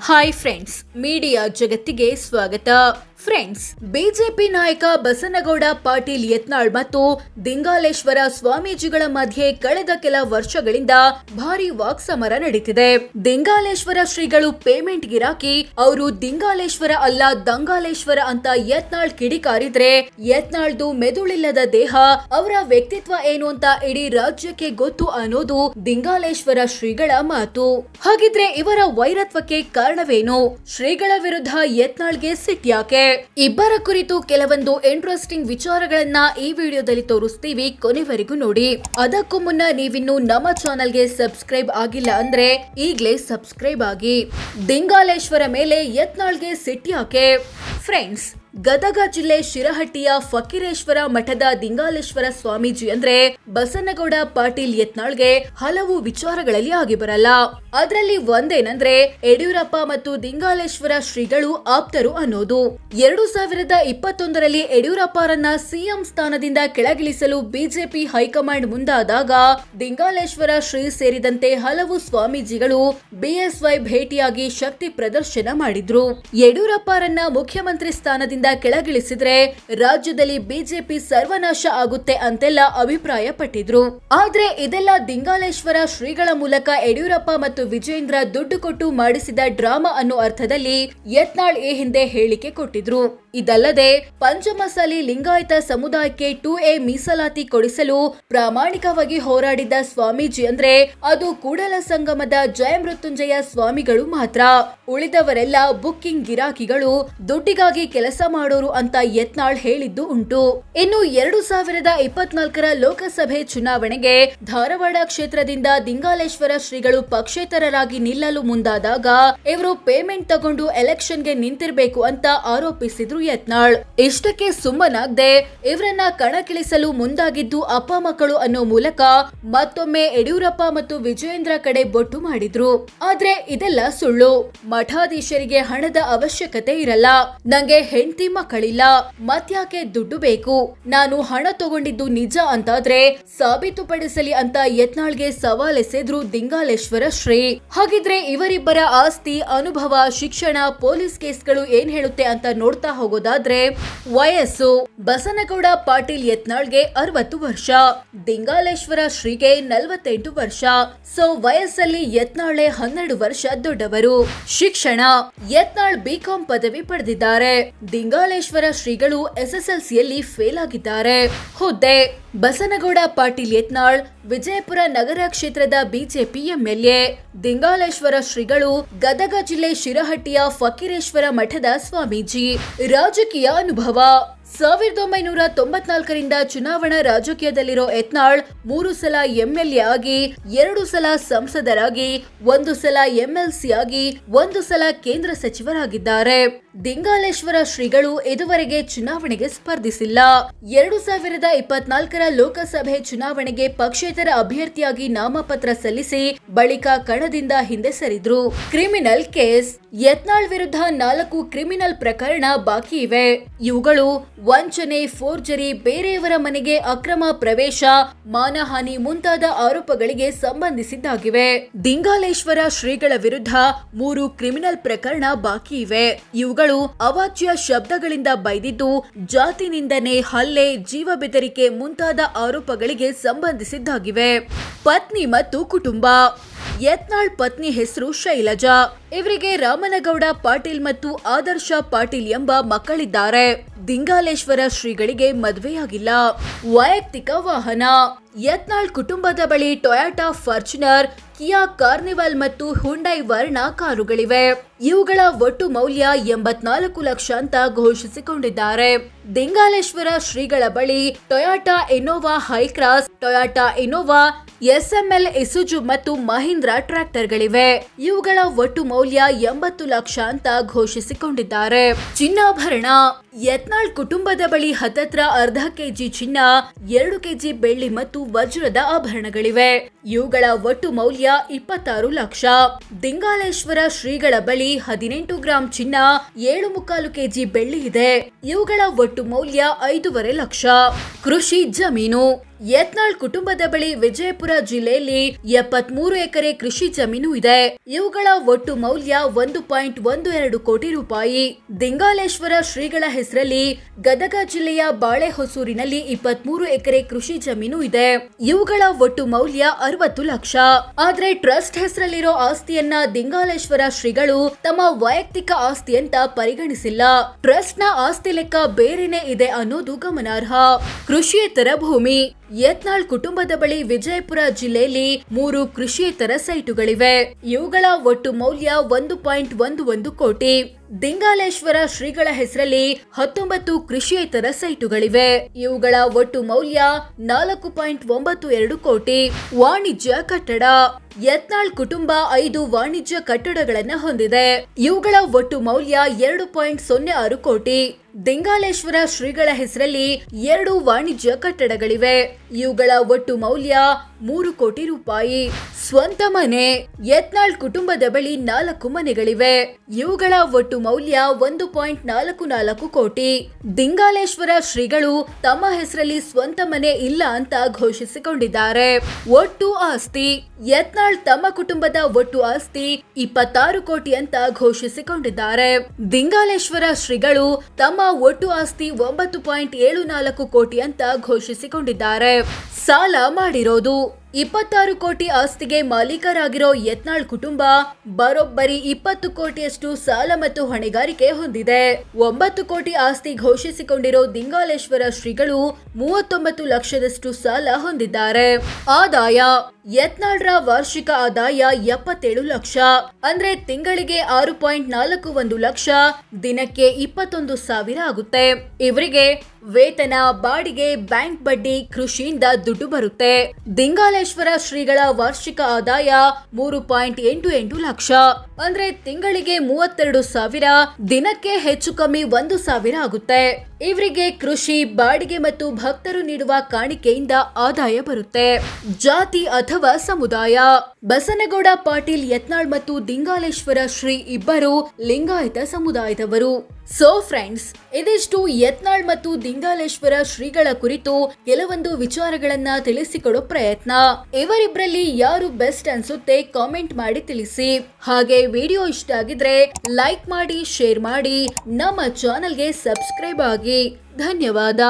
Hi friends, media ಜಗತ್ತಿಗೆ ಸ್ವಾಗತ. Friends, BJP ನಾಯಕ ಬಸನಗೌಡ ಪಾಟೀಲ್ ಯತ್ನಾಳ್ ಮತ್ತು ದಿಂಗಾಲೇಶ್ವರ ಸ್ವಾಮೀಜಿಗಳ ಮಧ್ಯೆ ಕಳೆದ ಕೆಲ ವರ್ಷಗಳಿಂದ ಭಾರಿ ವಾಕ್ಸಮರ ನಡೀತಿದೆ. ದಿಂಗಾಲೇಶ್ವರ ಶ್ರೀಗಳು ಪೇಮೆಂಟ್ ಗಿರಾಕಿ, ಅವರು ದಿಂಗಾಲೇಶ್ವರ ಅಲ್ಲ ದಂಗಾಲೇಶ್ವರ ಅಂತ ಯತ್ನಾಳ್ ಕಿಡಿಕಾರಿದ್ರೆ, ಯತ್ನಾಳ್ದು ಮೆದುಳಿಲ್ಲದ ದೇಹ, ಅವರ ವ್ಯಕ್ತಿತ್ವ ಏನು ಅಂತ ಇಡೀ ರಾಜ್ಯಕ್ಕೆ ಗೊತ್ತು ಅನ್ನೋದು ದಿಂಗಾಲೇಶ್ವರ ಶ್ರೀಗಳ ಮಾತು. ಹಾಗಿದ್ರೆ ಇವರ ವೈರತ್ವಕ್ಕೆ ಕಾರಣವೇನು? ಶ್ರೀಗಳ ವಿರುದ್ಧ ಯತ್ನಾಳ್ಗೆ ಸಿಟ್ಯಾಕೆ? ಇಬ್ಬರ ಕುರಿತು ಕೆಲವೊಂದು ಇಂಟ್ರೆಸ್ಟಿಂಗ್ ವಿಚಾರಗಳನ್ನ ಈ ವಿಡಿಯೋದಲ್ಲಿ ತೋರಿಸ್ತೀವಿ, ಕೊನೆವರೆಗೂ ನೋಡಿ. ಅದಕ್ಕೂ ಮುನ್ನ ನೀವಿನ್ನು ನಮ್ಮ ಚಾನೆಲ್ಗೆ ಸಬ್ಸ್ಕ್ರೈಬ್ ಆಗಿಲ್ಲ ಅಂದ್ರೆ ಈಗಲೇ ಸಬ್ಸ್ಕ್ರೈಬ್ ಆಗಿ. ದಿಂಗಾಲೇಶ್ವರ ಮೇಲೆ ಯತ್ನಾಳ್ಗೆ ಸಿಟ್ಯಾಕೆ? ಫ್ರೆಂಡ್ಸ್, ಗದಗ ಜಿಲ್ಲೆ ಶಿರಹಟ್ಟಿಯ ಫಕೀರೇಶ್ವರ ಮಠದ ದಿಂಗಾಲೇಶ್ವರ ಸ್ವಾಮೀಜಿ ಅಂದ್ರೆ ಬಸನಗೌಡ ಪಾಟೀಲ್ ಯತ್ನಾಳ್ಗೆ ಹಲವು ವಿಚಾರಗಳಲ್ಲಿ ಆಗಿ ಬರಲ್ಲ. ಅದರಲ್ಲಿ ಒಂದೇನಂದ್ರೆ ಯಡಿಯೂರಪ್ಪ ಮತ್ತು ದಿಂಗಾಲೇಶ್ವರ ಶ್ರೀಗಳು ಆಪ್ತರು ಅನ್ನೋದು. 2021ರಲ್ಲಿ ಯಡಿಯೂರಪ್ಪರನ್ನ ಸಿಎಂ ಸ್ಥಾನದಿಂದ ಕೆಳಗಿಳಿಸಲು ಬಿಜೆಪಿ ಹೈಕಮಾಂಡ್ ಮುಂದಾದಾಗ ದಿಂಗಾಲೇಶ್ವರ ಶ್ರೀ ಸೇರಿದಂತೆ ಹಲವು ಸ್ವಾಮೀಜಿಗಳು ಬಿಎಸ್ವೈ ಭೇಟಿಯಾಗಿ ಶಕ್ತಿ ಪ್ರದರ್ಶನ ಮಾಡಿದ್ರು. ಯಡಿಯೂರಪ್ಪರನ್ನ ಮುಖ್ಯಮಂತ್ರಿ ಸ್ಥಾನದಿಂದ ಕೆಳಗಿಳಿಸಿದ್ರೆ ರಾಜ್ಯದಲ್ಲಿ ಬಿಜೆಪಿ ಸರ್ವನಾಶ ಆಗುತ್ತೆ ಅಂತೆಲ್ಲ ಅಭಿಪ್ರಾಯ ಪಟ್ಟಿದ್ರು. ಆದ್ರೆ ಇದೆಲ್ಲ ದಿಂಗಾಲೇಶ್ವರ ಶ್ರೀಗಳ ಮೂಲಕ ಯಡಿಯೂರಪ್ಪ ಮತ್ತು ವಿಜೇಂದ್ರ ದುಡ್ಡು ಕೊಟ್ಟು ಮಾಡಿಸಿದ ಡ್ರಾಮಾ ಅನ್ನೋ ಅರ್ಥದಲ್ಲಿ ಯತ್ನಾಳ್ ಈ ಹಿಂದೆ ಹೇಳಿಕೆ ಕೊಟ್ಟಿದ್ರು. ಇದಲ್ಲದೆ ಪಂಚಮಸಾಲಿ ಲಿಂಗಾಯತ ಸಮುದಾಯಕ್ಕೆ 2A ಮೀಸಲಾತಿ ಕೊಡಿಸಲು ಪ್ರಾಮಾಣಿಕವಾಗಿ ಹೋರಾಡಿದ ಸ್ವಾಮೀಜಿ ಅಂದ್ರೆ ಅದು ಕೂಡಲ ಸಂಗಮದ ಜಯಮೃತ್ಯುಂಜಯ ಸ್ವಾಮಿಗಳು ಮಾತ್ರ. ಉಳಿದವರೆಲ್ಲ ಬುಕ್ಕಿಂಗ್ ಗಿರಾಕಿಗಳು, ದುಡ್ಡಿಗಾಗಿ ಕೆಲಸ ಮಾಡೋರು ಅಂತ ಯತ್ನಾಳ್ ಹೇಳಿದ್ದು ಉಂಟು. ಇನ್ನು 2024ರ ಲೋಕಸಭೆ ಚುನಾವಣೆಗೆ ಧಾರವಾಡ ಕ್ಷೇತ್ರದಿಂದ ದಿಂಗಾಲೇಶ್ವರ ಶ್ರೀಗಳು ಪಕ್ಷೇತರರಾಗಿ ನಿಲ್ಲಲು ಮುಂದಾದಾಗ ಇವರು ಪೇಮೆಂಟ್ ತಗೊಂಡು ಎಲೆಕ್ಷನ್ಗೆ ನಿಂತಿರ್ಬೇಕು ಅಂತ ಆರೋಪಿಸಿದ್ರು ಯತ್ನಾಳ್. ಇಷ್ಟಕ್ಕೆ ಸುಮ್ಮನಾಗದೆ ಇವರನ್ನ ಕಣಕ್ಕಿಳಿಸಲು ಮುಂದಾಗಿದ್ದು ಅಪ್ಪ ಮಕ್ಕಳು ಅನ್ನೋ ಮೂಲಕ ಮತ್ತೊಮ್ಮೆ ಯಡಿಯೂರಪ್ಪ ಮತ್ತು ವಿಜೇಂದ್ರ ಕಡೆ ಬೊಟ್ಟು ಮಾಡಿದ್ರು. ಆದ್ರೆ ಇದೆಲ್ಲ ಸುಳ್ಳು. ಮಠಾಧೀಶರಿಗೆ ಹಣದ ಅವಶ್ಯಕತೆ ಇರಲ್ಲ, ನಂಗೆ ಹೆಂಡತಿ ಮಕ್ಕಳಿಲ್ಲ, ಮತ್ಯಾಕೆ ದುಡ್ಡು ಬೇಕು, ನಾನು ಹಣ ತಗೊಂಡಿದ್ದು ನಿಜ ಅಂತಾದ್ರೆ ಸಾಬೀತುಪಡಿಸಲಿ ಅಂತ ಯತ್ನಾಳ್ಗೆ ಸವಾಲೆಸೆದ್ರು ದಿಂಗಾಲೇಶ್ವರ ಶ್ರೀ. ಹಾಗಿದ್ರೆ ಇವರಿಬ್ಬರ ಆಸ್ತಿ, ಅನುಭವ, ಶಿಕ್ಷಣ, ಪೊಲೀಸ್ ಕೇಸ್ಗಳು ಏನ್ ಹೇಳುತ್ತೆ ಅಂತ ನೋಡ್ತಾ ಹೋಗೋದಾದ್ರೆ, ವಯಸ್ಸು ಬಸನಗೌಡ ಪಾಟೀಲ್ ಯತ್ನಾಳ್ಗೆ 60 ವರ್ಷ, ದಿಂಗಾಲೇಶ್ವರ ಶ್ರೀಗೆ 48 ವರ್ಷ. ಸೊ ವಯಸ್ಸಲ್ಲಿ ಯತ್ನಾಳೆ 12 ವರ್ಷ ದೊಡ್ಡವರು. ಶಿಕ್ಷಣ, ಯತ್ನಾಳ್ ಬಿಕಾಂ ಪದವಿ ಪಡೆದಿದ್ದಾರೆ, ದಿಂಗಾಲೇಶ್ವರ ಶ್ರೀಗಳು SSLCಯಲ್ಲಿ ಫೇಲ್ ಆಗಿದ್ದಾರೆ. ಹುದ್ದೆ ಬಸನಗೌಡ ಪಾಟೀಲ್ ಯತ್ನಾಳ್ ವಿಜಯಪುರ ನಗರ ಕ್ಷೇತ್ರದ ಬಿಜೆಪಿ ಎಂಎಲ್ಎ, ದಿಂಗಾಲೇಶ್ವರ ಶ್ರೀಗಳು ಗದಗ ಜಿಲ್ಲೆ ಶಿರಹಟ್ಟಿಯ ಫಕೀರೇಶ್ವರ ಮಠದ ಸ್ವಾಮೀಜಿ. ರಾಜಕೀಯ ಅನುಭವ 1994ರಿಂದ ಚುನಾವಣಾ ರಾಜಕೀಯದಲ್ಲಿರೋ ಯತ್ನಾಳ್ 3 ಸಲ ಎಂಎಲ್ಎ ಆಗಿ, 2 ಸಲ ಸಂಸದರಾಗಿ, 1 ಸಲ ಎಂಎಲ್ಸಿ ಆಗಿ, 1 ಸಲ ಕೇಂದ್ರ ಸಚಿವರಾಗಿದ್ದಾರೆ. ದಿಂಗಾಲೇಶ್ವರ ಶ್ರೀಗಳು ಇದುವರೆಗೆ ಚುನಾವಣೆಗೆ ಸ್ಪರ್ಧಿಸಿಲ್ಲ. 2024ರ ಲೋಕಸಭೆ ಚುನಾವಣೆಗೆ ಪಕ್ಷೇತರ ಅಭ್ಯರ್ಥಿಯಾಗಿ ನಾಮಪತ್ರ ಸಲ್ಲಿಸಿ ಬಳಿಕ ಕಣದಿಂದ ಹಿಂದೆ ಸರಿದ್ರು. ಕ್ರಿಮಿನಲ್ ಕೇಸ್, ಯತ್ನಾಳ್ ವಿರುದ್ಧ 4 ಕ್ರಿಮಿನಲ್ ಪ್ರಕರಣ ಬಾಕಿ ಇವೆ. ಇವುಗಳು ವಂಚನೆ, ಫೋರ್ಜರಿ, ಬೇರೆಯವರ ಮನೆಗೆ ಅಕ್ರಮ ಪ್ರವೇಶ, ಮಾನಹಾನಿ ಮುಂತಾದ ಆರೋಪಗಳಿಗೆ ಸಂಬಂಧಿಸಿದ್ದಾಗಿವೆ. ದಿಂಗಾಲೇಶ್ವರ ಶ್ರೀಗಳ ವಿರುದ್ಧ 3 ಕ್ರಿಮಿನಲ್ ಪ್ರಕರಣ ಬಾಕಿ ಇವೆ. ಇವುಗಳು ಅವಾಚ್ಯ ಶಬ್ದಗಳಿಂದ ಬೈದಿದ್ದು, ಜಾತಿ ನಿಂದನೆ, ಹಲ್ಲೆ, ಜೀವ ಬೆದರಿಕೆ ಮುಂತಾದ ಆರೋಪಗಳಿಗೆ ಸಂಬಂಧಿಸಿದ್ದಾಗಿವೆ. ಪತ್ನಿ ಮತ್ತು ಕುಟುಂಬ, ಯತ್ನಾಳ್ ಪತ್ನಿ ಹೆಸರು ಶೈಲಜಾ. ಇವರಿಗೆ ರಾಮನಗೌಡ ಪಾಟೀಲ್ ಮತ್ತು ಆದರ್ಶ ಪಾಟೀಲ್ ಎಂಬ ಮಕ್ಕಳಿದ್ದಾರೆ. ದಿಂಗಾಲೇಶ್ವರ ಶ್ರೀಗಳಿಗೆ ಮದುವೆಯಾಗಿಲ್ಲ. ವೈಯಕ್ತಿಕ ವಾಹನ, ಯತ್ನಾಳ್ ಕುಟುಂಬದ ಬಳಿ ಟೊಯಾಟಾ ಫಾರ್ಚುನರ್, ಕಿಯಾ ಕಾರ್ನಿವಲ್ ಮತ್ತು ಹುಂಡೈ ವರ್ಣ ಕಾರುಗಳಿವೆ. ಇವುಗಳ ಒಟ್ಟು ಮೌಲ್ಯ 84 ಲಕ್ಷ ಅಂತ ಘೋಷಿಸಿಕೊಂಡಿದ್ದಾರೆ. ದಿಂಗಾಲೇಶ್ವರ ಶ್ರೀಗಳ ಬಳಿ Toyota Innova Hycross, Toyota Innova, SML ಇಸುಜು ಮತ್ತು ಮಹೀಂದ್ರ ಟ್ರ್ಯಾಕ್ಟರ್ಗಳಿವೆ. ಇವುಗಳ ಒಟ್ಟು ಮೌಲ್ಯ 80 ಲಕ್ಷ ಅಂತ ಘೋಷಿಸಿಕೊಂಡಿದ್ದಾರೆ. ಚಿನ್ನಾಭರಣ, ಯತ್ನಾಳ್ ಕುಟುಂಬದ ಬಳಿ ಹತ್ತತ್ರ 0.5 kg ಚಿನ್ನ, 2 kg ಬೆಳ್ಳಿ ಮತ್ತು ವಜ್ರದ ಆಭರಣಗಳಿವೆ. ಇವುಗಳ ಒಟ್ಟು ಮೌಲ್ಯ 26 ಲಕ್ಷ. ದಿಂಗಾಲೇಶ್ವರ ಶ್ರೀಗಳ ಬಳಿ 18 ಗ್ರಾಂ ಚಿನ್ನ, 7.25 ಕೆಜಿ ಬೆಳ್ಳಿ ಇದೆ. ಇವುಗಳ ಒಟ್ಟು ಮೌಲ್ಯ 5.5 ಲಕ್ಷ. ಕೃಷಿ ಜಮೀನು. ಯತ್ನಾಳ್ ಕುಟುಂಬದ ಬಳಿ ವಿಜಯಪುರ ಜಿಲ್ಲೆಯಲ್ಲಿ 73 ಎಕರೆ ಕೃಷಿ ಜಮೀನು ಇದೆ. ಇವುಗಳ ಒಟ್ಟು ಮೌಲ್ಯ 1.12 ಕೋಟಿ ರೂಪಾಯಿ. ದಿಂಗಾಲೇಶ್ವರ ಶ್ರೀಗಳ ಹೆಸರಲ್ಲಿ ಗದಗ ಜಿಲ್ಲೆಯ ಬಾಳೆಹೊಸೂರಿನಲ್ಲಿ 23 ಎಕರೆ ಕೃಷಿ ಜಮೀನು ಇದೆ. ಇವುಗಳ ಒಟ್ಟು ಮೌಲ್ಯ 60 ಲಕ್ಷ. ಆದ್ರೆ ಟ್ರಸ್ಟ್ ಹೆಸರಲ್ಲಿರೋ ಆಸ್ತಿಯನ್ನ ದಿಂಗಾಲೇಶ್ವರ ಶ್ರೀಗಳು ತಮ್ಮ ವೈಯಕ್ತಿಕ ಆಸ್ತಿ ಅಂತ ಪರಿಗಣಿಸಿಲ್ಲ. ಟ್ರಸ್ಟ್ ನ ಆಸ್ತಿ ಲೆಕ್ಕ ಬೇರೆನೆ ಇದೆ ಅನ್ನೋದು ಗಮನಾರ್ಹ. ಕೃಷಿಯೇತರ ಭೂಮಿ. ಯತ್ನಾಳ್ ಕುಟುಂಬದ ಬಳಿ ವಿಜಯಪುರ ಜಿಲ್ಲೆಯಲ್ಲಿ 3 ಕೃಷಿಯೇತರ ಸೈಟುಗಳಿವೆ. ಇವುಗಳ ಒಟ್ಟು ಮೌಲ್ಯ 1.11 ಕೋಟಿ. ದಿಂಗಾಲೇಶ್ವರ ಶ್ರೀಗಳ ಹೆಸರಲ್ಲಿ 19 ಕೃಷಿಯೇತರ ಸೈಟುಗಳಿವೆ. ಇವುಗಳ ಒಟ್ಟು ಮೌಲ್ಯ 4.92 ಕೋಟಿ. ವಾಣಿಜ್ಯ ಕಟ್ಟಡ. ಯತ್ನಾಳ್ ಕುಟುಂಬ 5 ವಾಣಿಜ್ಯ ಕಟ್ಟಡಗಳನ್ನ ಹೊಂದಿದೆ. ಇವುಗಳ ಒಟ್ಟು ಮೌಲ್ಯ 2.06 ಕೋಟಿ. ದಿಂಗಾಲೇಶ್ವರ ಶ್ರೀಗಳ ಹೆಸರಲ್ಲಿ 2 ವಾಣಿಜ್ಯ ಕಟ್ಟಡಗಳಿವೆ. ಇವುಗಳ ಒಟ್ಟು ಮೌಲ್ಯ 3 ಕೋಟಿ ರೂಪಾಯಿ. ಸ್ವಂತ ಮನೆ. ಯತ್ನಾಳ್ ಕುಟುಂಬದ ಬಳಿ 4 ಮನೆಗಳಿವೆ. ಇವುಗಳ ಒಟ್ಟು ಮೌಲ್ಯ 1.44 ಕೋಟಿ. ದಿಂಗಾಲೇಶ್ವರ ಶ್ರೀಗಳು ತಮ್ಮ ಹೆಸರಲ್ಲಿ ಸ್ವಂತ ಮನೆ ಇಲ್ಲ ಅಂತ ಘೋಷಿಸಿಕೊಂಡಿದ್ದಾರೆ. ಒಟ್ಟು ಆಸ್ತಿ. ಯತ್ನಾಳ್ ತಮ್ಮ ಕುಟುಂಬದ ಒಟ್ಟು ಆಸ್ತಿ 26 ಕೋಟಿ ಅಂತ ಘೋಷಿಸಿಕೊಂಡಿದ್ದಾರೆ. ದಿಂಗಾಲೇಶ್ವರ ಶ್ರೀಗಳು ತಮ್ಮ ಒಟ್ಟು ಆಸ್ತಿ 9.74 ಕೋಟಿ ಅಂತ ಘೋಷಿಸಿಕೊಂಡಿದ್ದಾರೆ. ಸಾಲ ಮಾಡಿರೋದು. 26 ಕೋಟಿ ಆಸ್ತಿಗೆ ಮಾಲೀಕರಾಗಿರೋ ಯತ್ನಾಳ್ ಕುಟುಂಬ ಬರೋಬ್ಬರಿ 20 ಕೋಟಿಯಷ್ಟು ಸಾಲ ಮತ್ತು ಹೊಣೆಗಾರಿಕೆ ಹೊಂದಿದೆ. 9 ಕೋಟಿ ಆಸ್ತಿ ಘೋಷಿಸಿಕೊಂಡಿರೋ ದಿಂಗಾಲೇಶ್ವರ ಶ್ರೀಗಳು 39 ಲಕ್ಷದಷ್ಟು ಸಾಲ ಹೊಂದಿದ್ದಾರೆ. ಆದಾಯ. ಯತ್ನಾಳ್ರ ವಾರ್ಷಿಕ ಆದಾಯ 77 ಲಕ್ಷ. ಅಂದ್ರೆ ತಿಂಗಳಿಗೆ 6.41 ಲಕ್ಷ, ದಿನಕ್ಕೆ 21,000 ಆಗುತ್ತೆ. ಇವರಿಗೆ ವೇತನ, ಬಾಡಿಗೆ, ಬ್ಯಾಂಕ್ ಬಡ್ಡಿ, ಕೃಷಿಯಿಂದ ದುಡ್ಡು ಬರುತ್ತೆ. ದಿಂಗಾಲೇಶ್ವರ ಶ್ರೀಗಳ ವಾರ್ಷಿಕ ಆದಾಯ 3.88 ಲಕ್ಷ. ಅಂದ್ರೆ ತಿಂಗಳಿಗೆ 32,000, ದಿನಕ್ಕೆ ಹೆಚ್ಚು ಕಮ್ಮಿ 1,000 ಆಗುತ್ತೆ. ಇವರಿಗೆ ಕೃಷಿ, ಬಾಡಿಗೆ ಮತ್ತು ಭಕ್ತರು ನೀಡುವ ಕಾಣಿಕೆಯಿಂದ ಆದಾಯ ಬರುತ್ತೆ. ಜಾತಿ ಅಥವಾ ಸಮುದಾಯ. ಬಸನಗೌಡ ಪಾಟೀಲ್ ಯತ್ನಾಳ್ ಮತ್ತು ದಿಂಗಾಲೇಶ್ವರ ಶ್ರೀ ಇಬ್ಬರು ಲಿಂಗಾಯತ ಸಮುದಾಯದವರು. ಸೋ ಫ್ರೆಂಡ್ಸ್, ಇದಿಷ್ಟು ಯತ್ನಾಳ್ ಮತ್ತು ದಿಂಗಾಲೇಶ್ವರ ಶ್ರೀಗಳ ಕುರಿತು ಕೆಲವೊಂದು ವಿಚಾರಗಳನ್ನ ತಿಳಿಸಿಕೊಡೋ ಪ್ರಯತ್ನ. ಇವರಿಬ್ಬರಲ್ಲಿ ಯಾರು ಬೆಸ್ಟ್ ಅನ್ಸುತ್ತೆ ಕಾಮೆಂಟ್ ಮಾಡಿ ತಿಳಿಸಿ. ಹಾಗೆ ವಿಡಿಯೋ ಇಷ್ಟ ಆಗಿದ್ರೆ ಲೈಕ್ ಮಾಡಿ, ಶೇರ್ ಮಾಡಿ, ನಮ್ಮ ಚಾನೆಲ್ಗೆ ಸಬ್ಸ್ಕ್ರೈಬ್ ಆಗಿ. ಧನ್ಯವಾದ.